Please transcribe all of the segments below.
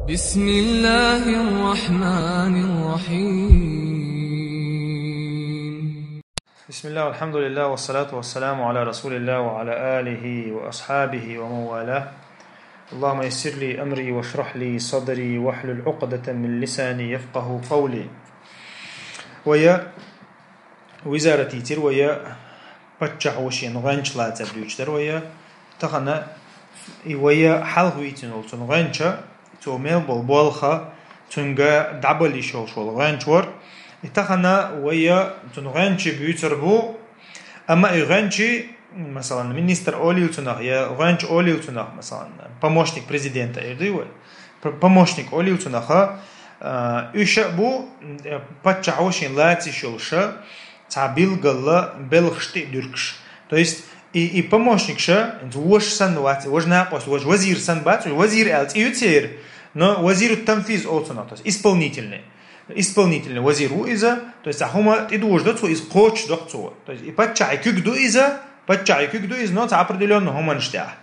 بسم الله الرحمن الرحيم. بسم الله والحمد لله والصلاة والسلام على رسول الله وعلى آله وأصحابه ومن والاه. اللهم يسر لي أمري واشرح لي صدري واحلل عقدة من لساني يفقه قولي. ويا وزارة تيتر ويا بتشع وشين غنش لا تبريجتر ويا تخنا ويا حلق ويتن ولتن غنشة توميل بالبالخة تنجا دبلي شو غنشور اتخنا ويا تنغنشي بيوتربو اما يغنشي مثلا министр Олилтунах я غنش Олилтунах مثلا помощник президента эрдиуэ помощник Олилтунаха үше бу патчаушин лати шулша табилгала белхшти дюркш. То есть и помощник ша вош сан вати вош нақос вош вазир сан бат вазир элт ютер но вазир танфиз олтунах, то есть исполнительный вазиру иза, то есть ахума идуш дацу из коч дацу, то есть и патчай кюгду из, но это определенно хуманштя.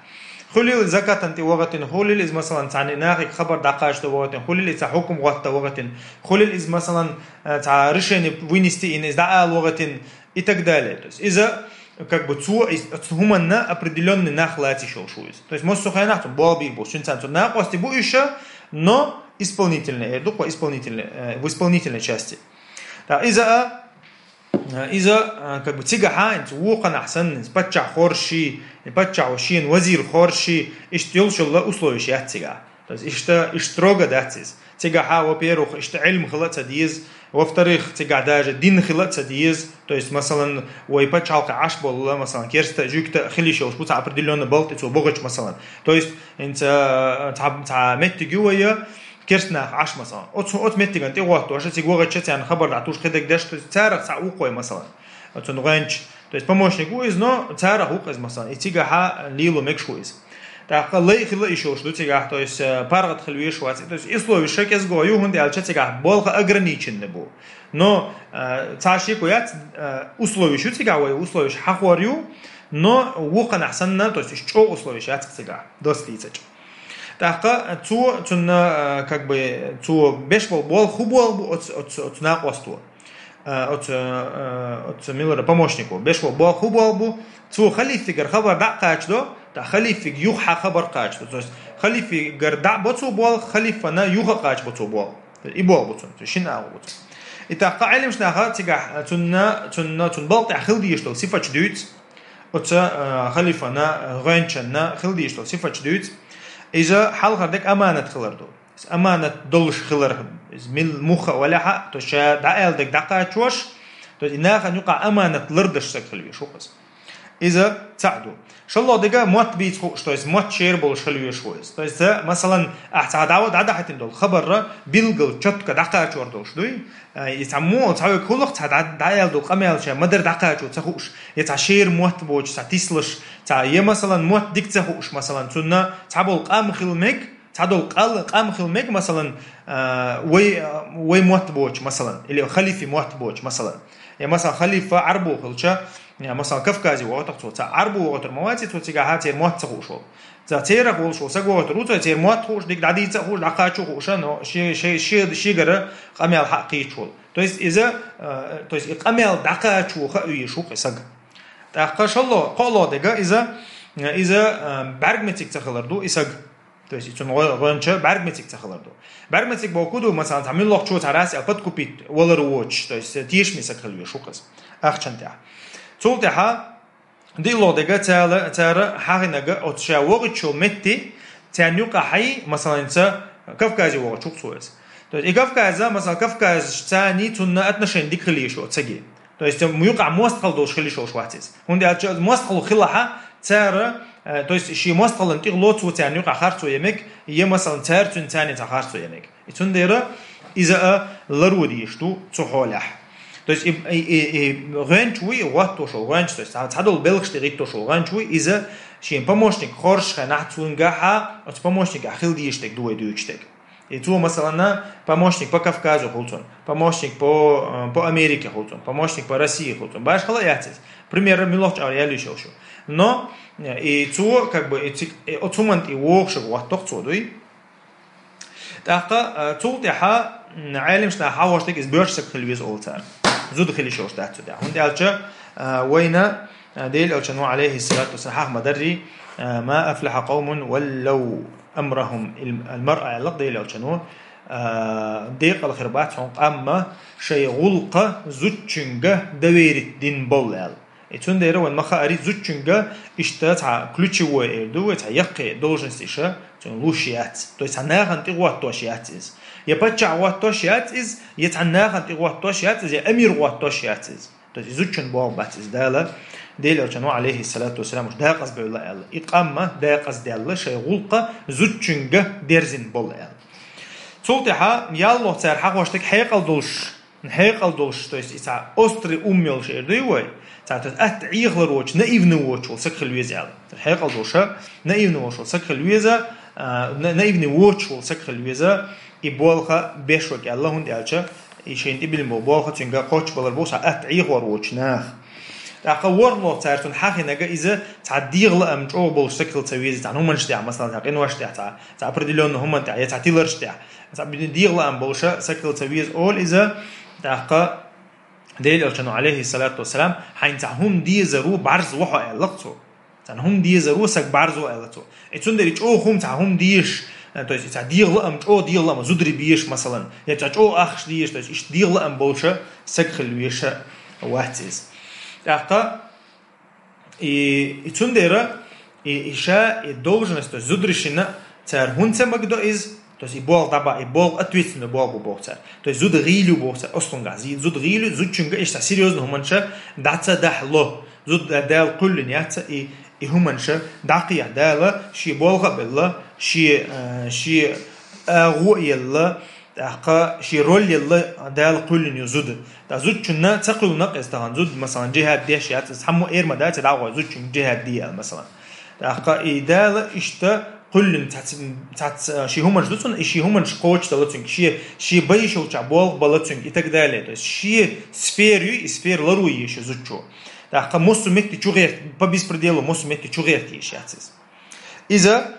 Хулил закатан ти вагатин, хулил из масалан тани нахик хабар дакаш то вагатин, хулил из хукум вагата вагатин, хулил из масалан та решение вынести из даал вагатин и так далее. То есть из-за как бы цу хуманна определенный нахлати шолшуис. То есть может сухайнахтум болбибу, шинцанту нахости бу еще, но исполнительный, в исполнительной части. Из-за как бы тигаха, вухан ахсан, патча хорши, патча ушин, вазир хорши, иштилшулла условия тига. То есть строго датис. Тигаха, во-первых, ильм хилатса диез, во-вторых, тига даже дин хилатса диез, то есть масалан, ой патчалка ашболла, масалан, керста жукта хилишел, шпуца определенно болт, это богач масалан. То есть та меттигуя كرسنا عش مثلا أوت متجن تيغوات وعشان تيغوغا تشتي خبر عطوش خدك داش تعرف تعوقه مثلا تنغنش то есть помощник уиз но تعرف وقز مثلا يتيجا ها ليلو مكشويز تاقل لي خلا يشوش دو تيجا то есть паргат خلويش وات то есть условия шекес го юхун дел тига болха ограниченный был но цаши коят условия шу тига ой условия хахварю но وقنا احسننا то есть что условия шат тига достичь. Таха цуна как бы цу бешвол бол хубол от нақосту от милора помощнику бешвол бол хубол цу халифигар хабар дақачдо та халифиг юха хабар қачдо. То есть халифигар да боцу бол халифана юха қач боцу бол и бол боцу шина бол. И таха алим шнаха тига цун бол та хилди что сифач дюц от халифана ганчана хилди что сифач дюц. إذا حلقة دك أمانة خلردو أمانة دولش خلر مل مخ ولا حق تشا دعال دك دقة توش تناخ نقع أمانة لردش سكلوي شو قص إذا تعدو شاء الله دقة موت بيت خوش تو موت شير بول شلوي شويس تو مثلا أحد عود عدا حتى دول خبر بيلقل شت كدقة تور دوش دوي يتعمو تعوي كلخ تعد دعال دو قميل شا مدر دقة تور تخوش يتعشير موت بوش تعتيسلش تع مثلا موت ديك تخوش مثلا تنا تعبول قام خلمك تعدول قام خلمك مثلا وي موت بوش مثلا اللي خليفي موت بوش مثلا يعني مثلا خليفة عربو خلشة يعني مثلا كفكازي وقتك توتا عربو وقت المواتي توتيجا هاتي موت تخوشو تيرك ولشو سقوه تروتو تير موت خوش ديك دعدي تخوش دقاتشو خوشان شي غير قميل حقيقي то есть إذا то есть قميل دقاتشو خأوي شو قصق تأخش الله قالوا دقا إذا برغمتك تخلردو إسق то есть يتون غنشة برغمتك تخلردو برغمتك باكودو مثلا تعمل لك شو تراسي أقد كوبيت ولا روتش то есть تيش مسك خلوي شو قص أخشن تاع تولتها دي الله دقا تارا حاغنقا أو تشا وقت شو متي تانيوكا حي مثلا انت كفكازي وقت شو سويس то есть كفكازا مثلا كفكاز تاني تنا أتنشين ديك خليه شو تسجي то есть ميوقع موستقل دوش خليه شو شواتيز هندي موستقل خلاها تارا то есть شي موستقل انتي غلوت وتاني يوقع خارتو يمك هي مثلا تارتون تاني تخارتو يمك يتون ديرا إذا لرودي يشتو تحولح то есть ранчуи ваттошо ранч то есть цадол белхшти риттошо ранчуи иза шин помощник хоршха нахцунгаха от помощник ахилдиштек дуэ дүүчтек и цу масалана помощник по Кавказу холцон помощник по Америке холцон помощник по России холцон баш хала яцис пример милоч ариалишошо но и цу как бы от сумант и вохшо ваттох цудуй تاقا تولتها عالم شنا حاوشتك إز بيرشك خلويز أولتر زود خلي شوش داتو ده هون دالجا وينا ديل ألشنو عليه الصلاة والسلام مدري ما أفلح قوم ولو أمرهم المرأة على ديل ألشنو ديق الخربات أما شيء غلقة زوجنجا دويرت دين بولال إتون ديرا وين مخا أريد زوجنجا إشتات كلوتشي وإردو إتها يقي دولجنس إشا تون لوشيات تو يتعناغن تغوات توشيات إز يبتشع وات توشيات إز يتعناغن تغوات توشيات إز يأمير وات توشيات إز تو زوجن بوال بات إز دالا ديل أرجنو عليه الصلاة والسلام مش داقص بيولا إلا إقامة داقص دالا شيء غلقة زوجنجا ديرزين بولال صوتها يالله تار حق واشتك حيقل دولش تو يس إتع أستري أميل شيء دوي تعرف أتعيق لروج نايف نوش والسكر الويزة على حيقل دولشة نايف نوش والسكر الويزة نايف نوش والسكر الويزة يبولخا بيشوك الله هندي على يشين تبي المبالغة تنجا قوتش بالربوس أتعيق لروج ناخ أقوار الله تعرفون حقي نجا إذا تعديق لأم جو بالسكر تسويه تعن هم نشتاع مثلا تعقين واشتاع تعبردلون هم تاع تعتيلر شتاع تعبديق لأم بالشة سكر تسويه أول إذا تعقى ديل أرشنو عليه الصلاة والسلام حين تعهم دي زرو بعرض وحى علاقته تعهم دي زرو سك بعرض علاقته إتون دريج أو هم تعهم ديش تويس تعديق لأم جو ديق لأم زودري بيش مثلا يتعج أو أخش ديش تويس إيش ديق لأم بالشة سكر الويشة واتيز تعقى إتون درا إيشا الدولجنس تويس زودري شنا تار هونت مقدو إز تويس يبول طبعا يبول أتويت من يبول بوكسر تويس زود غيلو بوكسر أصلاً قاعد زود غيلو زود شنقة إيش تسيريوز نهمنشة دعتا دحله زود دال كل نياتا هومنشة دعقية دالة شي بولغ بالله شي غو يلا دعقة شي رول يلا دال كل نيوزود دا زود شنا تقول نقص تهان زود مثلا جهة ديش يات حمو إير ما دات دعوة زود شن جهة دي مثلا دعقة دالة إشتا كل تات شي هم جدتون شي هم شقوش تلاتون شي بيشو تعبول بلاتون يتقدالي شي سفير لروي شو زوجو داخل موسو متي تشوغير بابيس بريديلو موسو متي تشوغير تيش ياتس إذا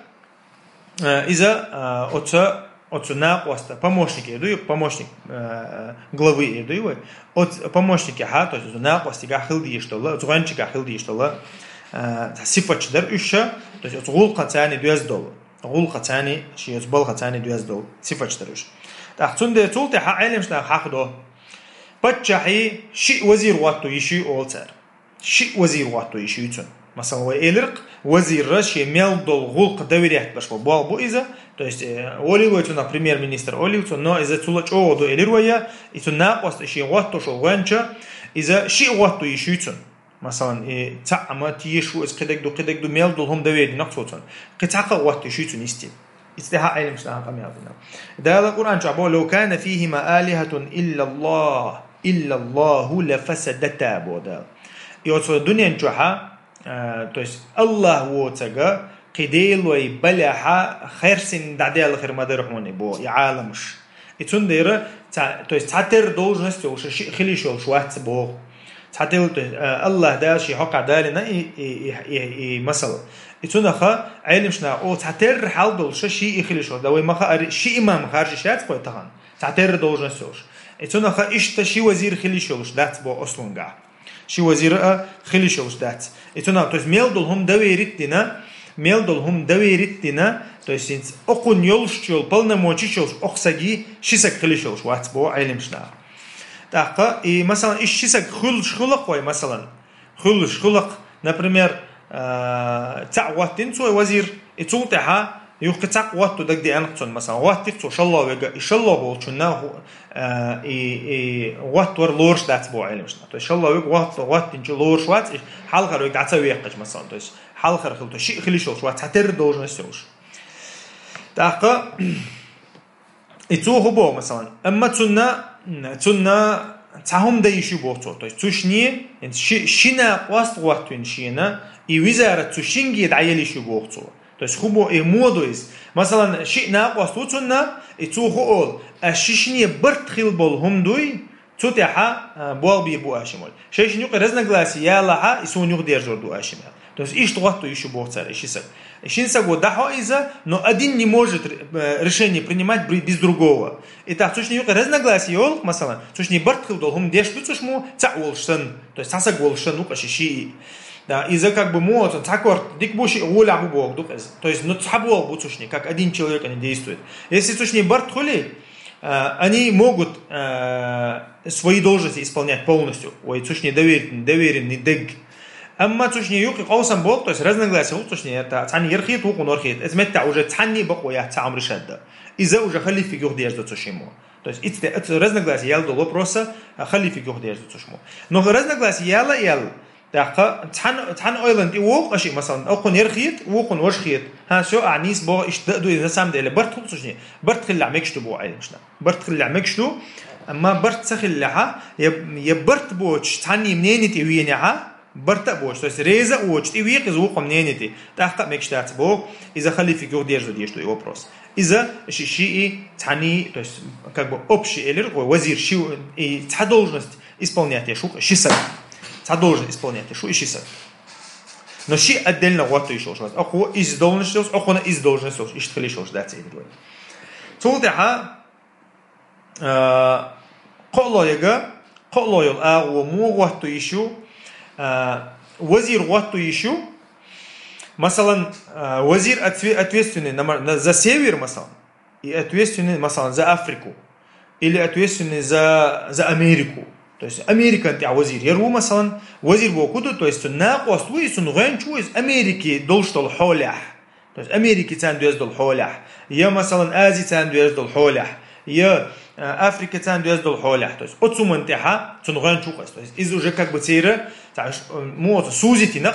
отца ناقوستا помощник يدوي помощник главы يدوي помощник ها то есть ناقوستي гахил диштола зуганчи гахил диштола صفة در إيشة تقول قتاني $2 تقول قتاني شيء يزبل قتاني $2 صفة در إيش تحسون ده تقول تح علم شنا حقده بتشحي شيء وزير واتو يشي أولتر شيء وزير واتو يشي يتون مثلا وإلرق وزير رشي $100 غلق دوريات باش بو إذا то есть оливу это на премьер-министр оливу но из-за тулач оду элирвая это наقост شيء واتو شو غنچا إذا شيء واتو يشي يتون مثلا تعمى تيشو إس قدك دو ميل دولهم دويد نقصوتون قطعة وقت يشيتون يستي استها علم شنها قميابنا ده القرآن جعبه لو كان فيهما آلهة إلا الله لفسدتا بودا يوصل الدنيا نجوحا تويس الله ووتاقا قديل ويبلعها خير سن دعدي الخير ما درحوني بو يعالمش يتون ديرا تويس تعتر دوجنس توش خلي شوات بو تعتبر الله ده شيء حق عدالنا مثلا يتونخا علم شنا أو تعتبر حال دول شيء يخلي شو ده وما شيء إمام خارج شات قوي تهان تعتبر دول جنسوش يتونخا إيش تشي وزير خلي شوش دات بو أصلاً قا شي وزير خلي شوش دات يتونخا تويس ميل دول هم دويرتنا تويس أقون يولش يول بالنا موتشي شوش أقسجي شيسك خلي شوش وات بو علم شنا تاقا مثلا إيش شيء خلق وي مثلا خلق например تعواتين سوى وزير يتوقعها يقطع واتو دك دي أنقصن مثلا واتك تو شالله وجا شالله بولشنا وات ور لورش دات بو علمشنا تو شالله وجا وات إنج لورش وات حال خير وجا تعتوي يقش مثلا تو حال خير خلتو شيء خلي شوش وات هتر دوجن سوش تاقا يتوه بو مثلا أما تنا تعهم ده يشو بوتو تو تشني انت شينا قواست وقتين شينا وزارة تشنجي دعيلي شو بوتو تو خوبو مودويز مثلا شينا قواست وتنا يتوه اول اششني برت خيل بول هم دوي تتحا بول بي بو اشمول شيش نيو رزنا غلاسي يا لها يسون يو دير جوردو اشمال تو ايش توقتو يشو بوتسر ايش يسك Шинсаго дахоиза, но один не может решение принимать без другого. Итак, сушни юка разногласия олх, масалан, сушни бартхил долгум дешпу сушму цаолшен, то есть сасаголшен ука шиши. Да, из-за как бы мот, цакор, дикбуши оля бог, то есть но цабол бутушни, как один человек они действуют. Если сушни бартхули, они могут свои должности исполнять полностью. Ой, сушни доверенный дег. Амма сушни юки қаусам бол, то есть разногласия, сушни это цани ерхит, укун орхит. Это метта уже цани бакоя цам решадда. Из-за уже халифи гюхдержда сушимо. То есть это разногласия ялдо вопроса халифи гюхдержда сушимо. Но разногласия ял. Так, цан ойланд иук аши مثلا أكون يرخيت وكون ورخيت ها شو أعنيس بو إشتدوا إذا سام ده برت خلص شنو برت خلي عمكشتو بو عيشنا برت خلي عمكشتو أما برت سخلها يبرت بوش تاني منين تيوينها برت بوش то есть реза уч تيويق زوق منين تي تحقق مكشتات بو إذا خلي في جود يرجع ديشتو вопрос إذا شيء تاني то есть как бы общий элер вазир شو и та должность исполнять я шук шисар та должен исполнять шо и шисар. Но ши отдельно вот то еще что. Ахо из должности, ахо из должности, и что ли что дать им говорит. Цултаха قلوا يلقى ومو вот то еще вазир вот то еще مثلا вазир ответственный за север مثلا и ответственный مثلا за Африку или ответственный за Америку. То есть Америка тя вазир яру مثلا вазир бокуду то есть нақос туис нуган из Америки должтол холях то есть Америки тян дуздол холях я مثلا Азии тян дуздол холях я Африка тян дуздол холях то есть отсуман тяха цунган чукас то есть из уже как бы тира может сузить на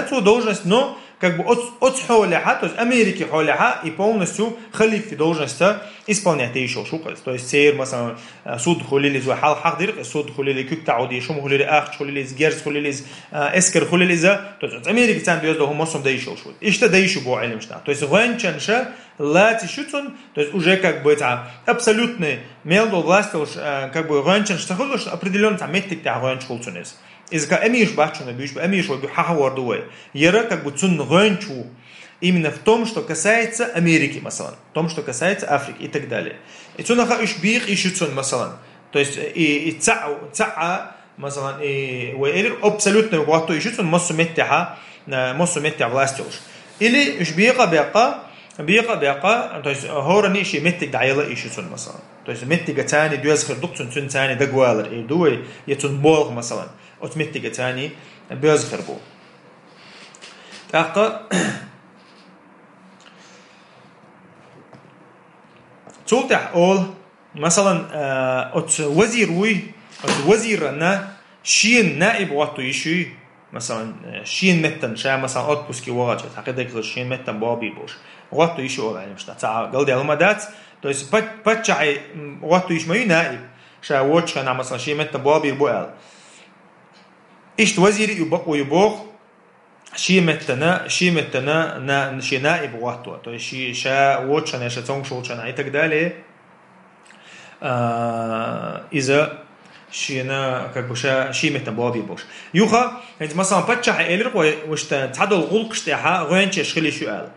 цу должность но как бы от холях то есть Америки холях и полностью халиф должность исполнять еще шукас то есть сир مثلا суд خليل زو حال حاضر суд خليل كيك تعودي شو خليل اخ خليل جيرز خليل اسكر خليل то есть Америка тян дуздол хомосом да еще шут и что да еще бо илм что то есть ванчанша лати шутун то есть уже как бы это абсолютный мелдо власть как бы ванчан что определенно там метик да ванч холцунес из-за эмиш бачуна бич эмиш вот хахавар дуэ яра как бы цун ванчу именно в том, что касается Америки, масалан, в том, что касается Африки и так далее. И цунаха ишбих ишуцун, масалан, то есть и цаа, масалан, и уэлир абсолютно вот ишуцун массу меттиха власти уж. Или ишбиха бяка, то есть хорани ши меттик дайла ишуцун, масалан. То есть меттига тани дуязхир дукцун цун тани дагуалер и дуэ ятун болг, масалан, от меттига тани бязхир бу. Так. تولتح أول مثلا أت وزيرنا شين نائب واتو يشوي مثلا شين متن شا مثلا أت بوسكي واجد حقيقة شين متن بابي بوش واتو يشوي يعني مش تاع قلدي المدات то есть بتشعي واتو يشمي نائب شا واتش أنا مثلا شين متن بابي بوال إيش وزير يبقى شي متنا شي نائب واتو то есть شا واتشنا شا تونغ شوتشنا и так далее إذا شينا как бы شي متنا بابي бош يوخا انت مثلا بتشح إلر وش تعدل غلق شتاها غنش شخلي شو قال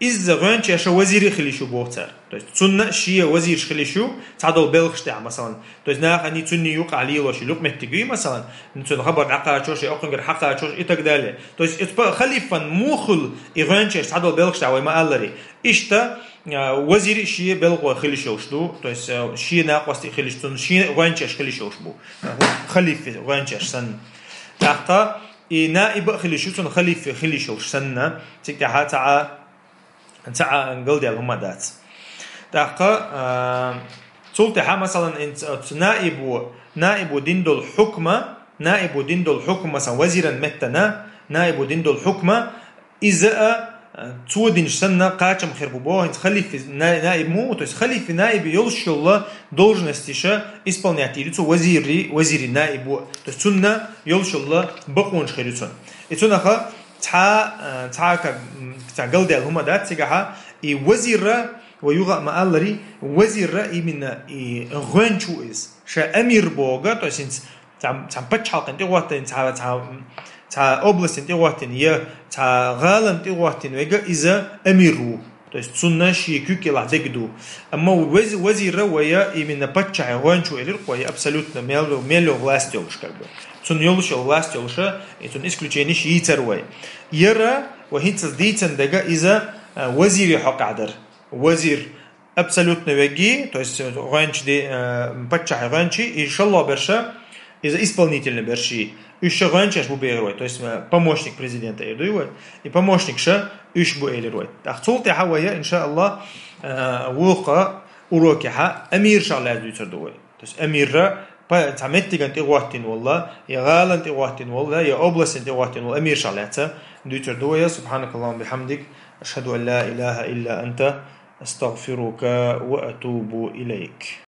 إذا غنش شا وزير خلي شو بوتر то есть цунна شي وزير شخلي شو تعدل بلغ شتاها مثلا то есть ناخ أني цунни يوق عليه وش لوق متجي مثلا نتون خبر عقا شوش أخنجر حقا شوش и так далее то есть это خليفا موخل غنش تعدل بلغ شتاها وما قالري إشتا وزير شي بلغ خلي شوش دو то есть شي ناقص خلي شتون شي غنش خلي شوش بو خليفة غنش سن تحقا إيه نائب خلي شوش خليفة خلي شوش سنة تكتها تاع نقول ديال هما دات تاقا تولتها مثلا انت نائب ديندو الحكمة مثلا وزيرا متنا نائب ديندو الحكمة إذا تودين سنة قاچم خربوبو انت خليفة نائب مو то есть خليفة نائب يلشو الله должности ша исполнять лицо وزيري نائب то есть سنة يلشو الله بقونش خيريتون اتونها تا قلدي هما دات تيجاها اي وزير ويوغا مالري وزير именно и غنچو is شا امير بوغا то есть там пачалкан те вот та تا область тигуатин я та галам тигуатин вега иза амиру. То есть сунна шикюки лахдегду. Amma вазира вая именно подчай гончу или рукой абсолютно мело власть олш как бы. Сун ёлш власть олша, это исключение шиицервай. Яра وهيتس ديتن دقا إذا وزير حق عدر وزير абсолютно веги, то есть гонч де подчай гончи, إن شاء الله برشا إذا исполнительный берши. Еще гончаш бубейрой, то есть помощник президента Эрдуева и помощник ша إيش بو إيلروي أخصولتي حوايا إن شاء الله وقع وروكها أمير شغلة دوتر دوي تس أمير تعمدت كنت إغواتين والله يا غالنت إغواتين والله يا أبلسنت إغواتين والله أمير شغلة دوتر دوي سبحانك اللهم بحمدك أشهد أن لا إله إلا أنت أستغفرك وأتوب إليك.